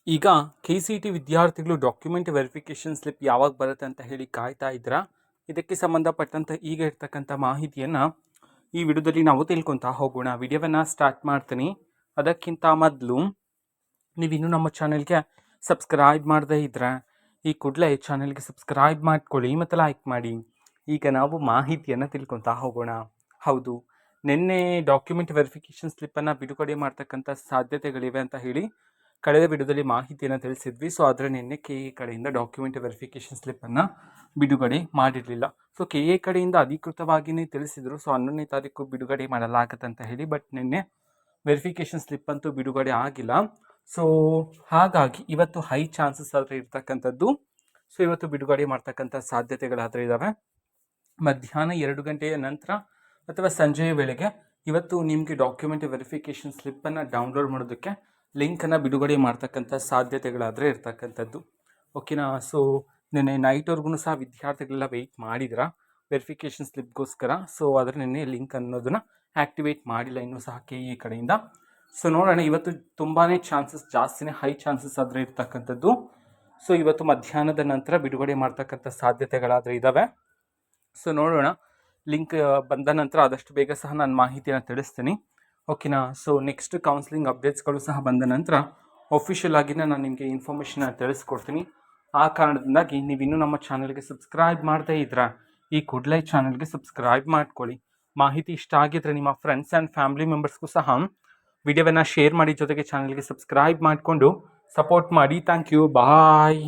ಈಗ KCET ವಿದ್ಯಾರ್ಥಿಗಳು document verification slip ಯಾವಾಗ ಬರುತ್ತೆ ಅಂತ ಹೇಳಿ ಕಾಯ್ತಾ ಇದ್ದೀರಾ? ಇದಕ್ಕೆ ಸಂಬಂಧಪಟ್ಟಂತೆ ಈಗ ಇರ್ತಕ್ಕಂಥ ಮಾಹಿತಿಯನ್ನು ಈ ವಿಡಿಯೋದಲ್ಲಿ ನಾವು ತಿಳ್ಕೊತಾ ಹೋಗೋಣ. ವಿಡಿಯೋವನ್ನು ಸ್ಟಾರ್ಟ್ ಮಾಡ್ತೀನಿ. ಅದಕ್ಕಿಂತ ಮೊದಲು ನೀವಿನ್ನೂ ನಮ್ಮ ಚಾನೆಲ್ಗೆ ಸಬ್ಸ್ಕ್ರೈಬ್ ಮಾಡದೇ ಇದ್ದರೆ ಈ ಕೂಡಲೇ ಚಾನೆಲ್ಗೆ ಸಬ್ಸ್ಕ್ರೈಬ್ ಮಾಡ್ಕೊಳ್ಳಿ ಮತ್ತು ಲೈಕ್ ಮಾಡಿ. ಈಗ ನಾವು ಮಾಹಿತಿಯನ್ನು ತಿಳ್ಕೊತಾ ಹೋಗೋಣ. ಹೌದು, ನಿನ್ನೆ ಡಾಕ್ಯುಮೆಂಟ್ ವೆರಿಫಿಕೇಷನ್ ಸ್ಲಿಪ್ಪನ್ನು ಬಿಡುಗಡೆ ಮಾಡ್ತಕ್ಕಂಥ ಸಾಧ್ಯತೆಗಳಿವೆ ಅಂತ ಹೇಳಿ ಕಳೆದ ವಿಡಿಯೋದಲ್ಲಿ ಮಾಹಿತಿಯನ್ನು ತಿಳಿಸಿದ್ವಿ. ಸೊ ಆದರೆ ನಿನ್ನೆ KA ಕಡೆಯಿಂದ ಡಾಕ್ಯುಮೆಂಟ್ ವೆರಿಫಿಕೇಷನ್ ಸ್ಲಿಪ್ಪನ್ನು ಬಿಡುಗಡೆ ಮಾಡಿರಲಿಲ್ಲ. ಸೊ KA ಕಡೆಯಿಂದ ಅಧಿಕೃತವಾಗಿಯೇ ತಿಳಿಸಿದರು. ಸೊ 11ನೇ ತಾರೀಕು ಬಿಡುಗಡೆ ಮಾಡಲಾಗುತ್ತೆ ಅಂತ ಹೇಳಿ. ಬಟ್ ನಿನ್ನೆ ವೆರಿಫಿಕೇಷನ್ ಸ್ಲಿಪ್ ಅಂತೂ ಬಿಡುಗಡೆ ಆಗಿಲ್ಲ. ಸೊ ಹಾಗಾಗಿ ಇವತ್ತು ಹೈ ಚಾನ್ಸಸ್ ಆದರೆ ಇರ್ತಕ್ಕಂಥದ್ದು. ಸೊ ಇವತ್ತು ಬಿಡುಗಡೆ ಮಾಡ್ತಕ್ಕಂಥ ಸಾಧ್ಯತೆಗಳಾದರೆ ಇದ್ದಾವೆ. ಮಧ್ಯಾಹ್ನ 2 ಗಂಟೆಯ ನಂತರ ಅಥವಾ ಸಂಜೆಯ ವೇಳೆಗೆ ಇವತ್ತು ನಿಮಗೆ ಡಾಕ್ಯುಮೆಂಟ್ ವೆರಿಫಿಕೇಷನ್ ಸ್ಲಿಪ್ಪನ್ನು ಡೌನ್ಲೋಡ್ ಮಾಡೋದಕ್ಕೆ ಲಿಂಕನ್ನು ಬಿಡುಗಡೆ ಮಾಡ್ತಕ್ಕಂಥ ಸಾಧ್ಯತೆಗಳಾದರೆ ಇರ್ತಕ್ಕಂಥದ್ದು. ಓಕೆನಾ? ಸೊ ನಿನ್ನೆ ನೈಟ್ವರೆಗೂ ಸಹ ವಿದ್ಯಾರ್ಥಿಗಳೆಲ್ಲ ವೆಯ್ಟ್ ಮಾಡಿದ್ರ ವೆರಿಫಿಕೇಷನ್ ಸ್ಲಿಪ್ಗೋಸ್ಕರ. ಸೊ ಆದರೆ ನಿನ್ನೆ ಲಿಂಕ್ ಅನ್ನೋದನ್ನು ಆ್ಯಕ್ಟಿವೇಟ್ ಮಾಡಿಲ್ಲ ಇನ್ನೂ ಸಹ KA ಕಡೆಯಿಂದ. ಸೊ ನೋಡೋಣ, ಇವತ್ತು ತುಂಬಾ ಚಾನ್ಸಸ್ ಜಾಸ್ತಿನೇ ಹೈ ಚಾನ್ಸಸ್ ಆದರೆ ಇರ್ತಕ್ಕಂಥದ್ದು. ಸೊ ಇವತ್ತು ಮಧ್ಯಾಹ್ನದ ನಂತರ ಬಿಡುಗಡೆ ಮಾಡ್ತಕ್ಕಂಥ ಸಾಧ್ಯತೆಗಳಾದರೆ ಇದ್ದಾವೆ. ಸೊ ನೋಡೋಣ, ಲಿಂಕ್ ಬಂದ ನಂತರ ಆದಷ್ಟು ಬೇಗ ಸಹ ನಾನು ಮಾಹಿತಿಯನ್ನು ತಿಳಿಸ್ತೀನಿ. ಓಕೆನಾ? ಸೊ ನೆಕ್ಸ್ಟ್ ಕೌನ್ಸಿಲಿಂಗ್ ಅಪ್ಡೇಟ್ಸ್ಗಳು ಸಹ ಬಂದ ನಂತರ ಒಫಿಷಿಯಲ್ ಆಗಿನೇ ನಾನು ನಿಮಗೆ ಇನ್ಫಾರ್ಮೇಷನ್ನ ತಿಳಿಸ್ಕೊಡ್ತೀನಿ. ಆ ಕಾರಣದಿಂದಾಗಿ ನೀವಿನ್ನೂ ನಮ್ಮ ಚಾನಲ್ಗೆ ಸಬ್ಸ್ಕ್ರೈಬ್ ಮಾಡದೇ ಇದ್ದರೆ ಈ ಕೂಡಲೇ ಚಾನಲ್ಗೆ ಸಬ್ಸ್ಕ್ರೈಬ್ ಮಾಡ್ಕೊಳ್ಳಿ. ಮಾಹಿತಿ ಇಷ್ಟ ಆಗಿದ್ದರೆ ನಿಮ್ಮ ಫ್ರೆಂಡ್ಸ್ ಆ್ಯಂಡ್ ಫ್ಯಾಮಿಲಿ ಮೆಂಬರ್ಸ್ಗೂ ಸಹ ವಿಡಿಯೋವನ್ನು ಶೇರ್ ಮಾಡಿ, ಜೊತೆಗೆ ಚಾನಲ್ಗೆ ಸಬ್ಸ್ಕ್ರೈಬ್ ಮಾಡಿಕೊಂಡು ಸಪೋರ್ಟ್ ಮಾಡಿ. Thank you, bye.